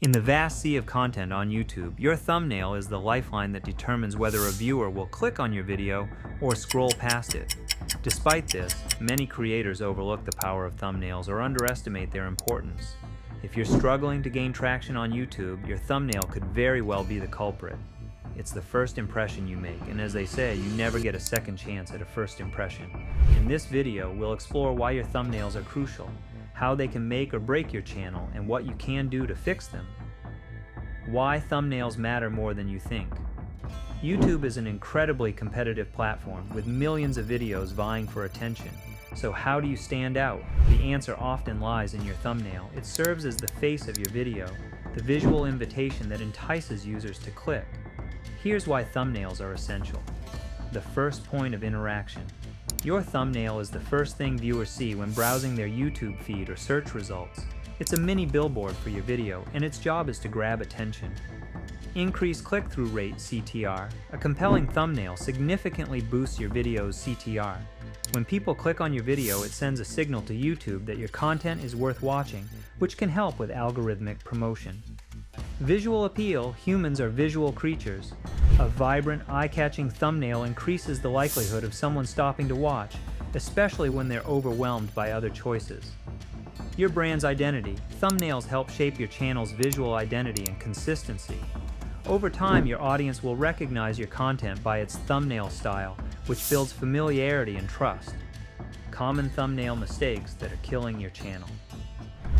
In the vast sea of content on YouTube, your thumbnail is the lifeline that determines whether a viewer will click on your video or scroll past it. Despite this, many creators overlook the power of thumbnails or underestimate their importance. If you're struggling to gain traction on YouTube, your thumbnail could very well be the culprit. It's the first impression you make, and as they say, you never get a second chance at a first impression. In this video, we'll explore why your thumbnails are crucial, how they can make or break your channel, and what you can do to fix them. Why thumbnails matter more than you think. YouTube is an incredibly competitive platform with millions of videos vying for attention. So how do you stand out? The answer often lies in your thumbnail. It serves as the face of your video, the visual invitation that entices users to click. Here's why thumbnails are essential. The first point of interaction. Your thumbnail is the first thing viewers see when browsing their YouTube feed or search results. It's a mini billboard for your video, and its job is to grab attention. Increased click-through rate (CTR). A compelling thumbnail significantly boosts your video's CTR. When people click on your video, it sends a signal to YouTube that your content is worth watching, which can help with algorithmic promotion. Visual appeal. Humans are visual creatures. A vibrant, eye-catching thumbnail increases the likelihood of someone stopping to watch, especially when they're overwhelmed by other choices. Your brand's identity. Thumbnails help shape your channel's visual identity and consistency. Over time, your audience will recognize your content by its thumbnail style, which builds familiarity and trust. Common thumbnail mistakes that are killing your channel.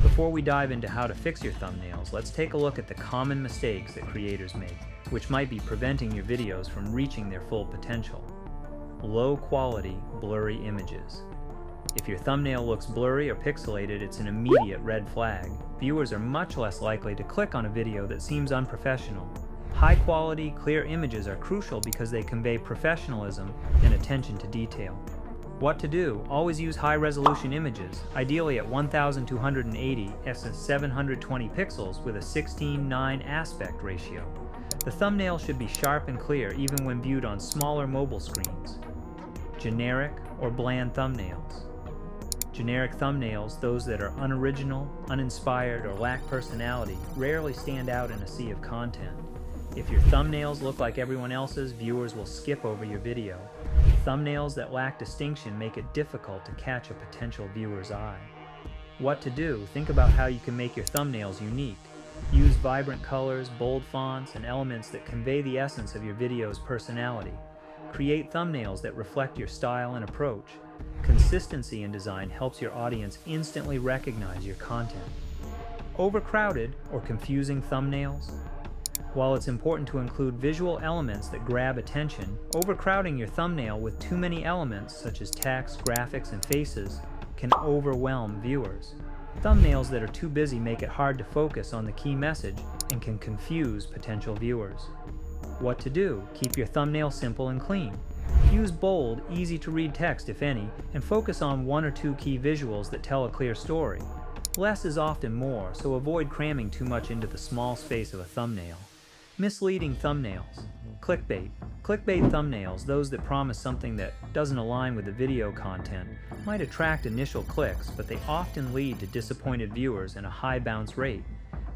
Before we dive into how to fix your thumbnails, let's take a look at the common mistakes that creators make, which might be preventing your videos from reaching their full potential. Low quality, blurry images. If your thumbnail looks blurry or pixelated, it's an immediate red flag. Viewers are much less likely to click on a video that seems unprofessional. High quality, clear images are crucial because they convey professionalism and attention to detail. What to do? Always use high resolution images, ideally at 1280 x 720 pixels with a 16:9 aspect ratio. The thumbnail should be sharp and clear even when viewed on smaller mobile screens. Generic or bland thumbnails. Generic thumbnails, those that are unoriginal, uninspired, or lack personality, rarely stand out in a sea of content. If your thumbnails look like everyone else's, viewers will skip over your video. Thumbnails that lack distinction make it difficult to catch a potential viewer's eye. What to do? Think about how you can make your thumbnails unique. Use vibrant colors, bold fonts, and elements that convey the essence of your video's personality. Create thumbnails that reflect your style and approach. Consistency in design helps your audience instantly recognize your content. Overcrowded or confusing thumbnails. While it's important to include visual elements that grab attention, overcrowding your thumbnail with too many elements such as text, graphics, and faces can overwhelm viewers. Thumbnails that are too busy make it hard to focus on the key message and can confuse potential viewers. What to do? Keep your thumbnail simple and clean. Use bold, easy-to-read text, if any, and focus on one or two key visuals that tell a clear story. Less is often more, so avoid cramming too much into the small space of a thumbnail. Misleading thumbnails. Clickbait. Clickbait thumbnails, those that promise something that doesn't align with the video content, might attract initial clicks, but they often lead to disappointed viewers and a high bounce rate.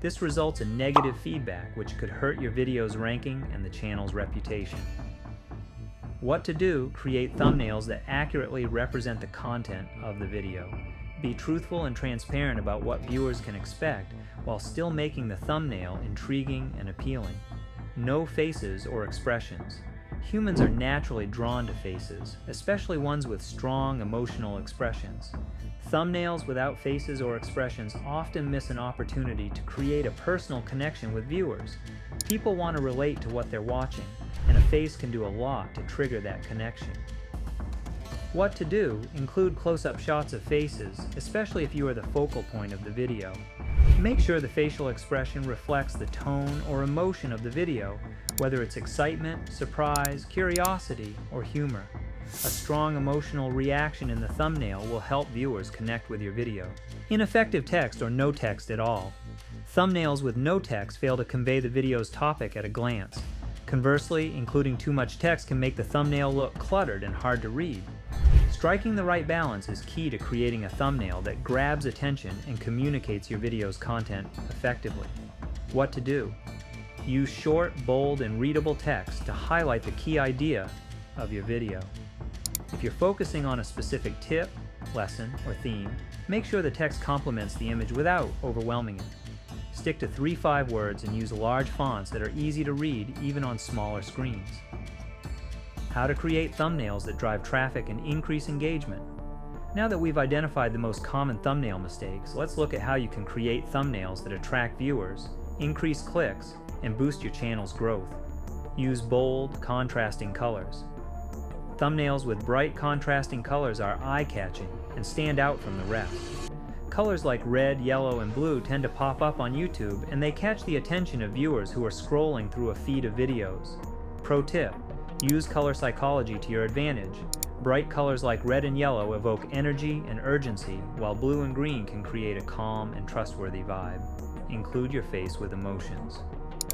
This results in negative feedback, which could hurt your video's ranking and the channel's reputation. What to do? Create thumbnails that accurately represent the content of the video. Be truthful and transparent about what viewers can expect while still making the thumbnail intriguing and appealing. No faces or expressions. Humans are naturally drawn to faces, especially ones with strong emotional expressions. Thumbnails without faces or expressions often miss an opportunity to create a personal connection with viewers. People want to relate to what they're watching, and a face can do a lot to trigger that connection. What to do? Include close-up shots of faces, especially if you are the focal point of the video. Make sure the facial expression reflects the tone or emotion of the video, whether it's excitement, surprise, curiosity, or humor. A strong emotional reaction in the thumbnail will help viewers connect with your video. Ineffective text or no text at all. Thumbnails with no text fail to convey the video's topic at a glance. Conversely, including too much text can make the thumbnail look cluttered and hard to read. Striking the right balance is key to creating a thumbnail that grabs attention and communicates your video's content effectively. What to do? Use short, bold, and readable text to highlight the key idea of your video. If you're focusing on a specific tip, lesson, or theme, make sure the text complements the image without overwhelming it. Stick to 3-5 words and use large fonts that are easy to read even on smaller screens. How to create thumbnails that drive traffic and increase engagement. Now that we've identified the most common thumbnail mistakes, let's look at how you can create thumbnails that attract viewers, increase clicks, and boost your channel's growth. Use bold, contrasting colors. Thumbnails with bright, contrasting colors are eye-catching and stand out from the rest. Colors like red, yellow, and blue tend to pop up on YouTube, and they catch the attention of viewers who are scrolling through a feed of videos. Pro tip: use color psychology to your advantage. Bright colors like red and yellow evoke energy and urgency, while blue and green can create a calm and trustworthy vibe. Include your face with emotions.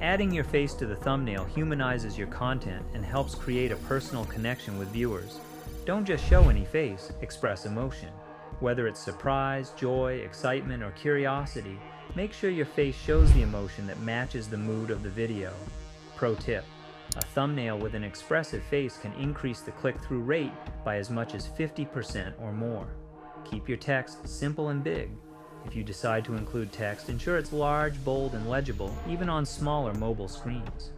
Adding your face to the thumbnail humanizes your content and helps create a personal connection with viewers. Don't just show any face, express emotion. Whether it's surprise, joy, excitement, or curiosity, make sure your face shows the emotion that matches the mood of the video. Pro tip: a thumbnail with an expressive face can increase the click-through rate by as much as 50% or more. Keep your text simple and big. If you decide to include text, ensure it's large, bold, and legible, even on smaller mobile screens.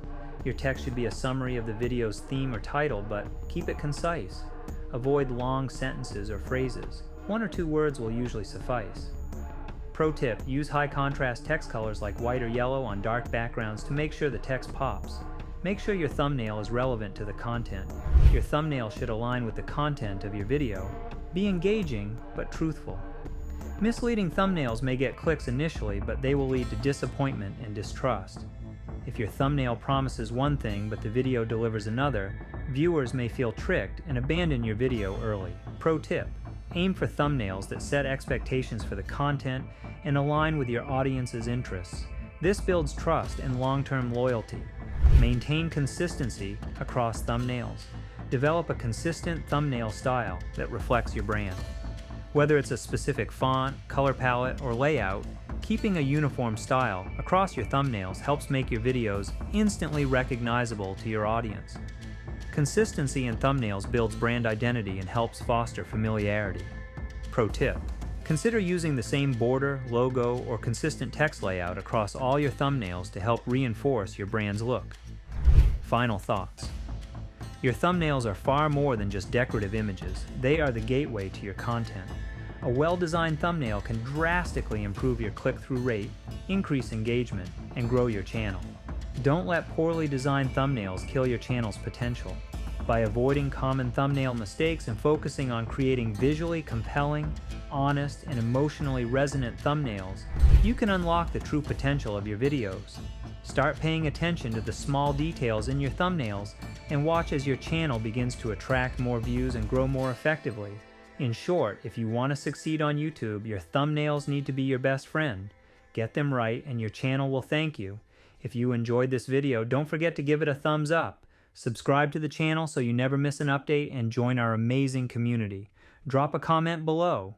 Your text should be a summary of the video's theme or title, but keep it concise. Avoid long sentences or phrases. 1 or 2 words will usually suffice. Pro tip: use high contrast text colors like white or yellow on dark backgrounds to make sure the text pops. Make sure your thumbnail is relevant to the content. Your thumbnail should align with the content of your video. Be engaging, but truthful. Misleading thumbnails may get clicks initially, but they will lead to disappointment and distrust. If your thumbnail promises one thing but the video delivers another, viewers may feel tricked and abandon your video early. Pro tip: aim for thumbnails that set expectations for the content and align with your audience's interests. This builds trust and long-term loyalty. Maintain consistency across thumbnails. Develop a consistent thumbnail style that reflects your brand. Whether it's a specific font, color palette, or layout, keeping a uniform style across your thumbnails helps make your videos instantly recognizable to your audience. Consistency in thumbnails builds brand identity and helps foster familiarity. Pro tip: consider using the same border, logo, or consistent text layout across all your thumbnails to help reinforce your brand's look. Final thoughts. Your thumbnails are far more than just decorative images. They are the gateway to your content. A well-designed thumbnail can drastically improve your click-through rate, increase engagement, and grow your channel. Don't let poorly designed thumbnails kill your channel's potential. By avoiding common thumbnail mistakes and focusing on creating visually compelling, honest, and emotionally resonant thumbnails, you can unlock the true potential of your videos. Start paying attention to the small details in your thumbnails and watch as your channel begins to attract more views and grow more effectively. In short, if you want to succeed on YouTube, your thumbnails need to be your best friend. Get them right and your channel will thank you. If you enjoyed this video, don't forget to give it a thumbs up. Subscribe to the channel so you never miss an update and join our amazing community. Drop a comment below.